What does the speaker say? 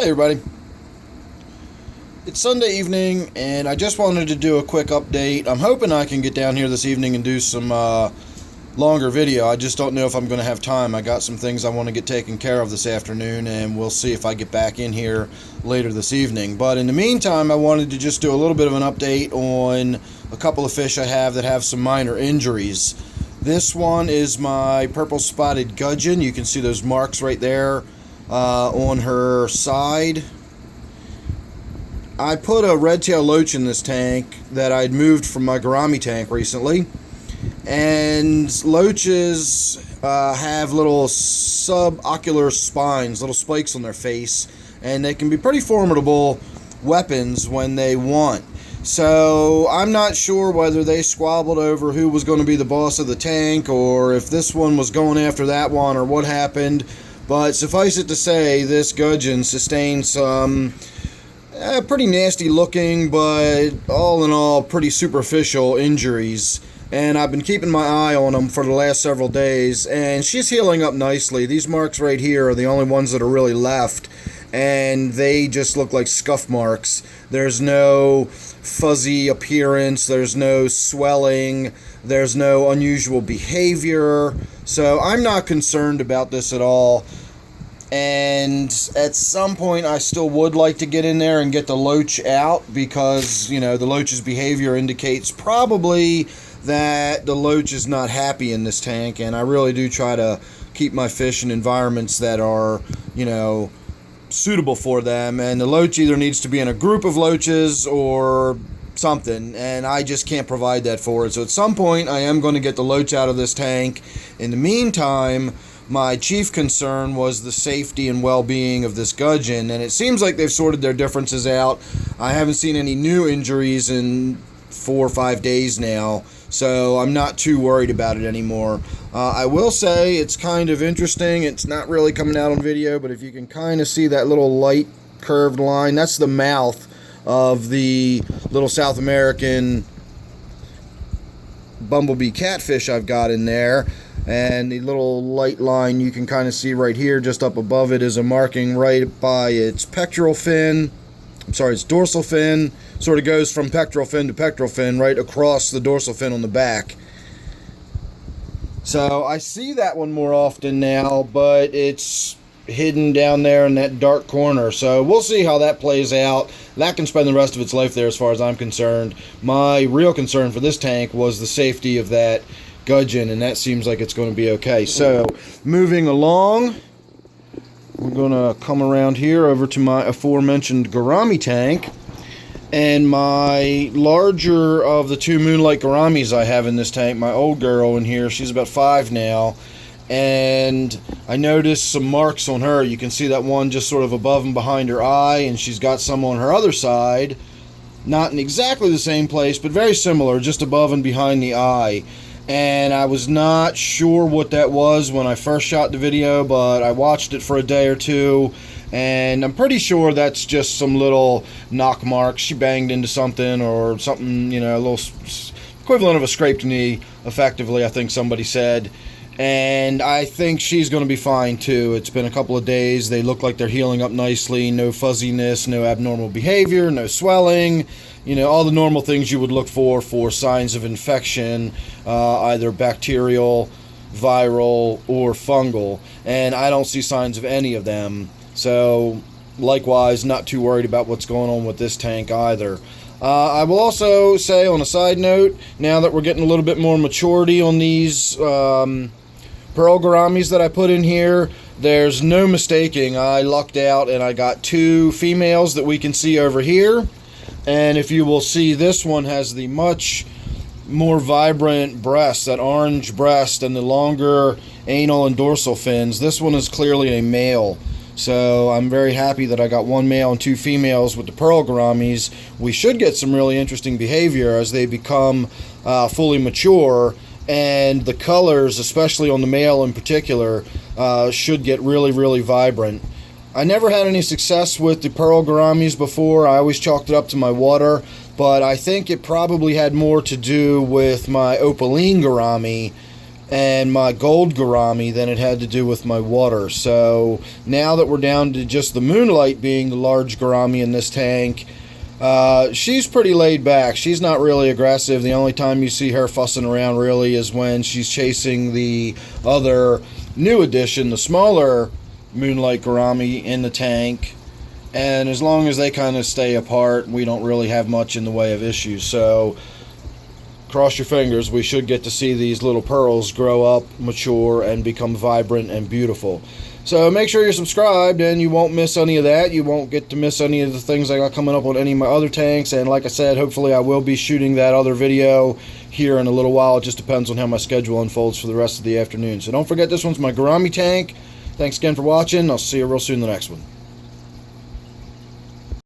Hey everybody, it's Sunday evening and I just wanted to do a quick update. I'm hoping I can get down here this evening and do some longer video. I just don't know if I'm going to have time. I got some things I want to get taken care of this afternoon, and we'll see if I get back in here later this evening. But in the meantime, I wanted to just do a little bit of an update on a couple of fish I have that have some minor injuries. This one is my Purple Spotted Gudgeon. You can see those marks right there on her side. I put a red-tailed loach in this tank that I'd moved from my gourami tank recently, and loaches have little subocular spines, little spikes on their face, and they can be pretty formidable weapons when they want. So I'm not sure whether they squabbled over who was going to be the boss of the tank, or if this one was going after that one, or what happened. But suffice it to say, this gudgeon sustained some pretty nasty looking, but all in all pretty superficial injuries. And I've been keeping my eye on them for the last several days, and she's healing up nicely. These marks right here are the only ones that are really left, and they just look like scuff marks. There's no fuzzy appearance, there's no swelling, there's no unusual behavior. So I'm not concerned about this at all. And at some point I still would like to get in there and get the loach out, because, you know, the loach's behavior indicates probably that the loach is not happy in this tank, and I really do try to keep my fish in environments that are, you know, suitable for them, and the loach either needs to be in a group of loaches or something, and I just can't provide that for it. So at some point I am going to get the loach out of this tank. In the meantime, my chief concern was the safety and well-being of this gudgeon, and it seems like they've sorted their differences out. I haven't seen any new injuries in 4 or 5 days now, so I'm not too worried about it anymore. I will say it's kind of interesting. It's not really coming out on video, but if you can kind of see that little light curved line, that's the mouth of the little South American bumblebee catfish I've got in there. And the little light line you can kind of see right here just up above it is a marking right by its pectoral fin. I'm sorry, its dorsal fin. Sort of goes from pectoral fin to pectoral fin right across the dorsal fin on the back. So I see that one more often now, but it's hidden down there in that dark corner. So we'll see how that plays out. That can spend the rest of its life there as far as I'm concerned. My real concern for this tank was the safety of that gudgeon, and that seems like it's going to be okay. So moving along, we're going to come around here over to my aforementioned gourami tank, and my larger of the two Moonlight Gouramis I have in this tank, my old girl in here, she's about 5 now, and I noticed some marks on her. You can see that one just sort of above and behind her eye, and she's got some on her other side, not in exactly the same place, but very similar, just above and behind the eye. And I was not sure what that was when I first shot the video, but I watched it for a day or two, and I'm pretty sure that's just some little knock marks. She banged into something or something, you know, a little equivalent of a scraped knee, effectively, I think somebody said. And I think she's going to be fine too. It's been a couple of days. They look like they're healing up nicely. No fuzziness, no abnormal behavior, no swelling. You know, all the normal things you would look for signs of infection, either bacterial, viral, or fungal. And I don't see signs of any of them. So, likewise, not too worried about what's going on with this tank either. I will also say, on a side note, now that we're getting a little bit more maturity on these pearl gouramis that I put in here, there's no mistaking. I lucked out and I got 2 females that we can see over here. And if you will see, this one has the much more vibrant breast, that orange breast, and the longer anal and dorsal fins. This one is clearly a male. So I'm very happy that I got 1 male and 2 females with the pearl gouramis. We should get some really interesting behavior as they become fully mature, and the colors, especially on the male in particular, should get really, really vibrant. I never had any success with the pearl gouramis before. I always chalked it up to my water, but I think it probably had more to do with my opaline gourami and my gold gourami than it had to do with my water. So now that we're down to just the Moonlight being the large gourami in this tank, she's pretty laid back. She's not really aggressive. The only time you see her fussing around really is when she's chasing the other new addition, the smaller Moonlight Gourami in the tank. And as long as they kind of stay apart, we don't really have much in the way of issues. So cross your fingers, we should get to see these little pearls grow up, mature, and become vibrant and beautiful. So make sure you're subscribed and you won't miss any of that. You won't get to miss any of the things I got coming up on any of my other tanks. And like I said, hopefully I will be shooting that other video here in a little while. It just depends on how my schedule unfolds for the rest of the afternoon. So don't forget, this one's my Gourami tank. Thanks again for watching. I'll see you real soon in the next one.